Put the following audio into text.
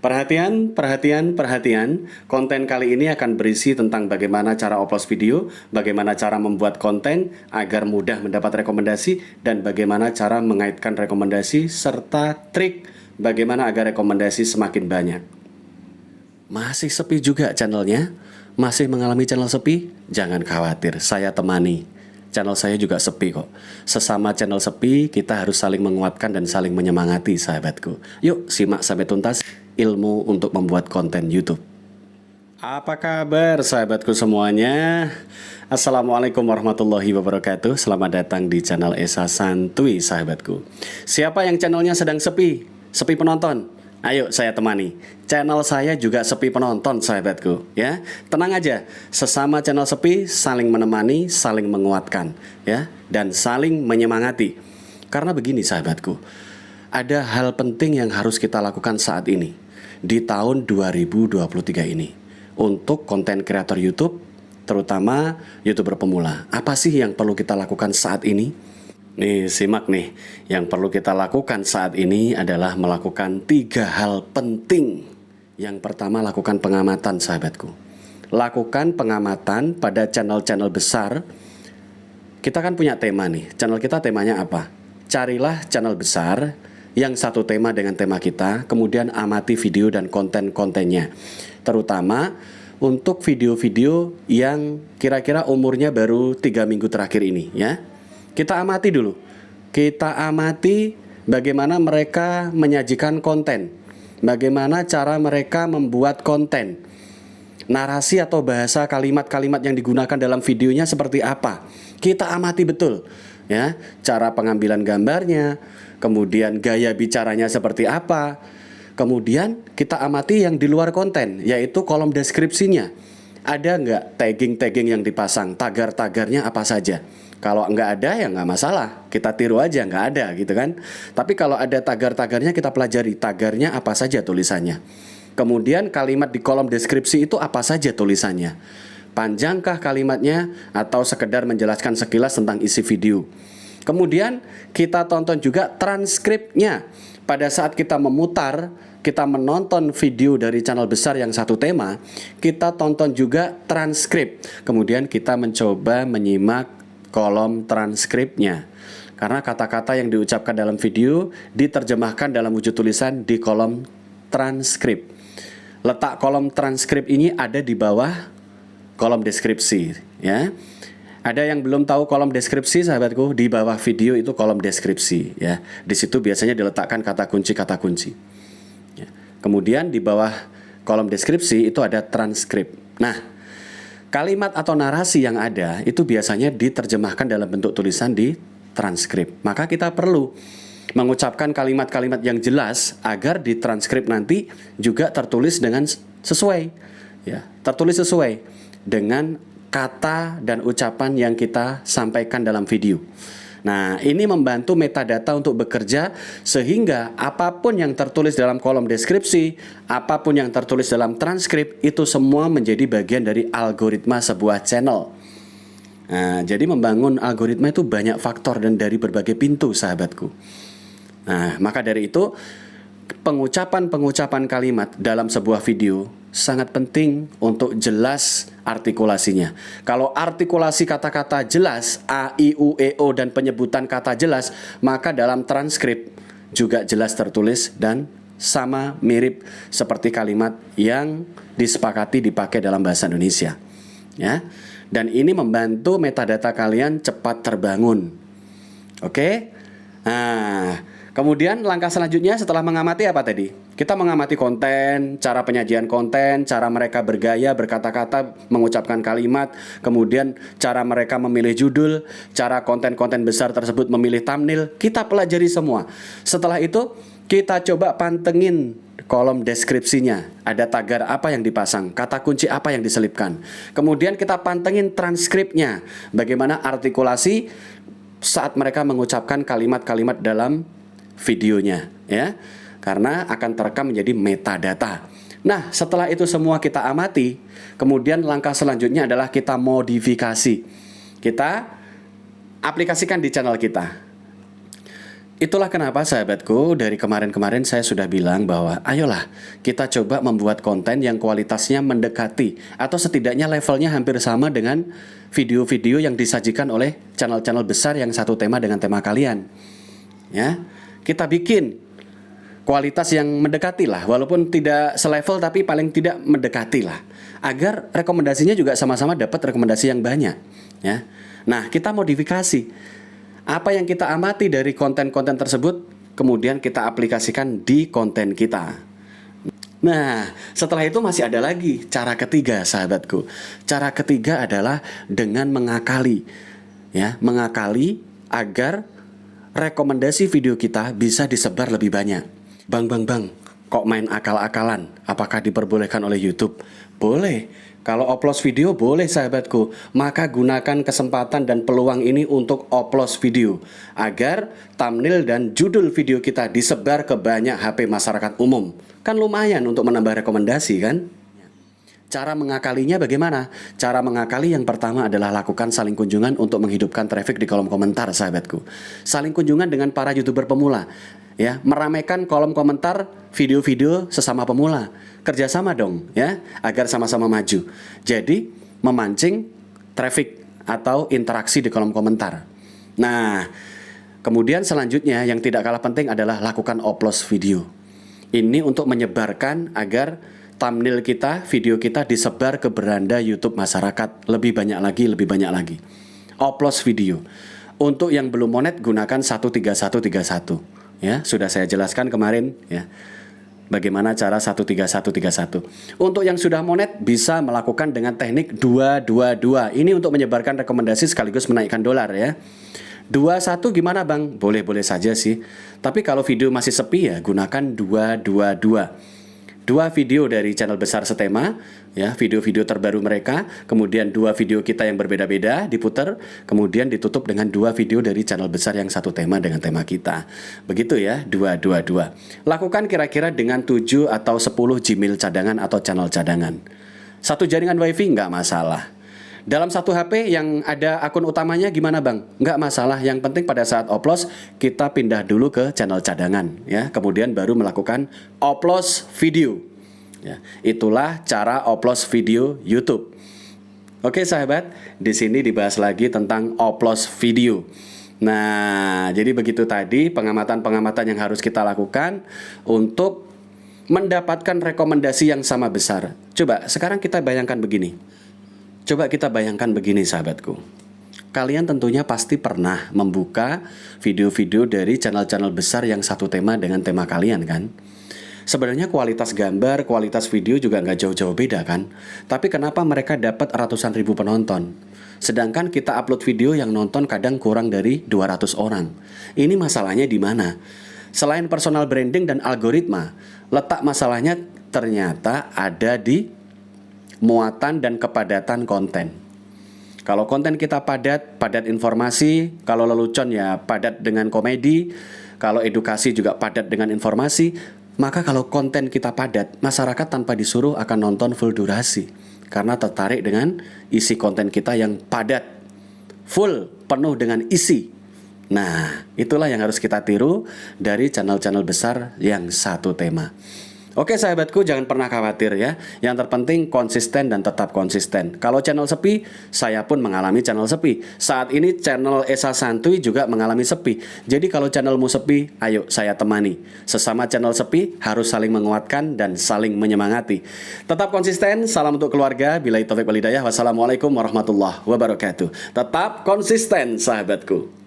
Perhatian, perhatian, perhatian. Konten kali ini akan berisi tentang bagaimana cara upload video, bagaimana cara membuat konten agar mudah mendapat rekomendasi, dan bagaimana cara mengaitkan rekomendasi, serta trik bagaimana agar rekomendasi semakin banyak. Masih sepi juga channelnya? Masih mengalami channel sepi? Jangan khawatir, saya temani. Channel saya juga sepi kok. Sesama channel sepi, kita harus saling menguatkan dan saling menyemangati, sahabatku. Yuk, simak sampai tuntas ilmu untuk membuat konten YouTube. Apa kabar, sahabatku semuanya? Assalamualaikum warahmatullahi wabarakatuh. Selamat datang di channel Esa Santuy, sahabatku. Siapa yang channelnya sedang sepi? Sepi penonton? Ayo saya temani. Channel saya juga sepi penonton, sahabatku, ya. Tenang aja, sesama channel sepi saling menemani, saling menguatkan, ya, dan saling menyemangati. Karena begini, sahabatku, ada hal penting yang harus kita lakukan saat ini di tahun 2023 ini untuk konten kreator YouTube, terutama YouTuber pemula. Apa sih yang perlu kita lakukan saat ini? Nih, simak nih. Yang perlu kita lakukan saat ini adalah melakukan 3 hal penting. Yang pertama, lakukan pengamatan, sahabatku. Lakukan pengamatan pada channel-channel besar. Kita kan punya tema nih. Channel kita temanya apa? Carilah channel besar yang satu tema dengan tema kita, kemudian amati video dan konten-kontennya. Terutama untuk video-video yang kira-kira umurnya baru 3 minggu terakhir ini, ya. Kita amati dulu. Kita amati bagaimana mereka menyajikan konten. Bagaimana cara mereka membuat konten. Narasi atau bahasa kalimat-kalimat yang digunakan dalam videonya seperti apa. Kita amati betul, ya. Cara pengambilan gambarnya, kemudian gaya bicaranya seperti apa. Kemudian kita amati yang di luar konten, yaitu kolom deskripsinya. Ada nggak tagging-tagging yang dipasang, tagar-tagarnya apa saja. Kalau nggak ada ya nggak masalah, kita tiru aja nggak ada gitu kan. Tapi kalau ada tagar-tagarnya kita pelajari tagarnya apa saja tulisannya. Kemudian kalimat di kolom deskripsi itu apa saja tulisannya. Panjangkah kalimatnya atau sekedar menjelaskan sekilas tentang isi video. Kemudian kita tonton juga transkripnya. Pada saat kita memutar, kita menonton video dari channel besar yang satu tema, kita tonton juga transkrip. Kemudian kita mencoba menyimak kolom transkripnya. Karena kata-kata yang diucapkan dalam video diterjemahkan dalam wujud tulisan di kolom transkrip. Letak kolom transkrip ini ada di bawah kolom deskripsi, ya. Ada yang belum tahu kolom deskripsi, sahabatku? Di bawah video itu kolom deskripsi, ya. Di situ biasanya diletakkan kata kunci. Ya. Kemudian di bawah kolom deskripsi itu ada transkrip. Nah, kalimat atau narasi yang ada itu biasanya diterjemahkan dalam bentuk tulisan di transkrip. Maka kita perlu mengucapkan kalimat-kalimat yang jelas agar di transkrip nanti juga tertulis dengan sesuai, ya, tertulis sesuai dengan kata dan ucapan yang kita sampaikan dalam video. Nah, ini membantu metadata untuk bekerja sehingga apapun yang tertulis dalam kolom deskripsi, apapun yang tertulis dalam transkrip, itu semua menjadi bagian dari algoritma sebuah channel. Nah, jadi membangun algoritma itu banyak faktor dan dari berbagai pintu, sahabatku. Nah, maka dari itu pengucapan kalimat dalam sebuah video sangat penting untuk jelas artikulasinya. Kalau artikulasi kata-kata jelas, A, I, U, E, O, dan penyebutan kata jelas, maka dalam transkrip juga jelas tertulis dan sama mirip seperti kalimat yang disepakati dipakai dalam bahasa Indonesia, ya. Dan ini membantu metadata kalian cepat terbangun. Oke? Nah, kemudian langkah selanjutnya setelah mengamati apa tadi? Kita mengamati konten, cara penyajian konten, cara mereka bergaya, berkata-kata, mengucapkan kalimat, kemudian cara mereka memilih judul, cara konten-konten besar tersebut memilih thumbnail, kita pelajari semua. Setelah itu, kita coba pantengin kolom deskripsinya. Ada tagar apa yang dipasang, kata kunci apa yang diselipkan. Kemudian kita pantengin transkripnya, bagaimana artikulasi saat mereka mengucapkan kalimat-kalimat dalam videonya, ya. Karena akan terekam menjadi metadata. Nah, setelah itu semua kita amati, kemudian langkah selanjutnya adalah kita modifikasi. Kita aplikasikan di channel kita. Itulah kenapa sahabatku, dari kemarin-kemarin saya sudah bilang bahwa ayolah kita coba membuat konten yang kualitasnya mendekati atau setidaknya levelnya hampir sama dengan video-video yang disajikan oleh channel-channel besar yang satu tema dengan tema kalian. Ya, kita bikin kualitas yang mendekati lah, walaupun tidak selevel tapi paling tidak mendekati lah, agar rekomendasinya juga sama-sama dapat rekomendasi yang banyak. Ya, nah kita modifikasi apa yang kita amati dari konten-konten tersebut, kemudian kita aplikasikan di konten kita. Nah, setelah itu masih ada lagi cara ketiga, sahabatku. Cara ketiga adalah dengan mengakali, ya, mengakali agar rekomendasi video kita bisa disebar lebih banyak. Bang, kok main akal-akalan? Apakah diperbolehkan oleh YouTube? Boleh. Kalau upload video boleh sahabatku, maka gunakan kesempatan dan peluang ini untuk upload video agar thumbnail dan judul video kita disebar ke banyak HP masyarakat umum. Kan lumayan untuk menambah rekomendasi kan? Cara mengakalinya bagaimana? Cara mengakali yang pertama adalah lakukan saling kunjungan untuk menghidupkan traffic di kolom komentar sahabatku. Saling kunjungan dengan para YouTuber pemula, ya, meramaikan kolom komentar video-video sesama pemula. Kerjasama dong, ya, agar sama-sama maju. Jadi memancing traffic atau interaksi di kolom komentar. Nah, kemudian selanjutnya yang tidak kalah penting adalah lakukan upload video. Ini untuk menyebarkan agar thumbnail kita, video kita disebar ke beranda YouTube masyarakat lebih banyak lagi. Upload video. Untuk yang belum monet gunakan 13131. Ya, sudah saya jelaskan kemarin, ya. Bagaimana cara 13131. Untuk yang sudah monet bisa melakukan dengan teknik 222. Ini untuk menyebarkan rekomendasi sekaligus menaikkan dolar, ya. 21 gimana bang? Boleh-boleh saja sih. Tapi kalau video masih sepi ya gunakan 222. Dua video dari channel besar setema, ya, video-video terbaru mereka, kemudian dua video kita yang berbeda-beda diputar, kemudian ditutup dengan dua video dari channel besar yang satu tema dengan tema kita. Begitu ya, 222. Lakukan kira-kira dengan 7 atau 10 Gmail cadangan atau channel cadangan. Satu jaringan WiFi nggak masalah. Dalam satu HP yang ada akun utamanya gimana bang? Nggak masalah, yang penting pada saat upload kita pindah dulu ke channel cadangan, ya. Kemudian baru melakukan upload video, ya. Itulah cara upload video YouTube. Oke sahabat, di sini dibahas lagi tentang upload video. Nah, jadi begitu tadi pengamatan-pengamatan yang harus kita lakukan untuk mendapatkan rekomendasi yang sama besar. Coba sekarang kita bayangkan begini. Coba kita bayangkan begini sahabatku. Kalian tentunya pasti pernah membuka video-video dari channel-channel besar yang satu tema dengan tema kalian kan? Sebenarnya kualitas gambar, kualitas video juga nggak jauh-jauh beda kan? Tapi kenapa mereka dapat ratusan ribu penonton? Sedangkan kita upload video yang nonton kadang kurang dari 200 orang. Ini masalahnya di mana? Selain personal branding dan algoritma, letak masalahnya ternyata ada di muatan dan kepadatan konten. Kalau konten kita padat informasi, kalau lelucon ya padat dengan komedi, kalau edukasi juga padat dengan informasi, maka kalau konten kita padat, masyarakat tanpa disuruh akan nonton full durasi karena tertarik dengan isi konten kita yang padat, full, penuh dengan isi. Nah, itulah yang harus kita tiru dari channel-channel besar yang satu tema. Oke sahabatku, jangan pernah khawatir ya. Yang terpenting konsisten dan tetap konsisten. Kalau channel sepi, saya pun mengalami channel sepi. Saat ini channel Esa Santuy juga mengalami sepi. Jadi kalau channelmu sepi, ayo saya temani. Sesama channel sepi harus saling menguatkan dan saling menyemangati. Tetap konsisten, salam untuk keluarga. Billahi taufiq wal hidayah. Wassalamualaikum warahmatullahi wabarakatuh. Tetap konsisten sahabatku.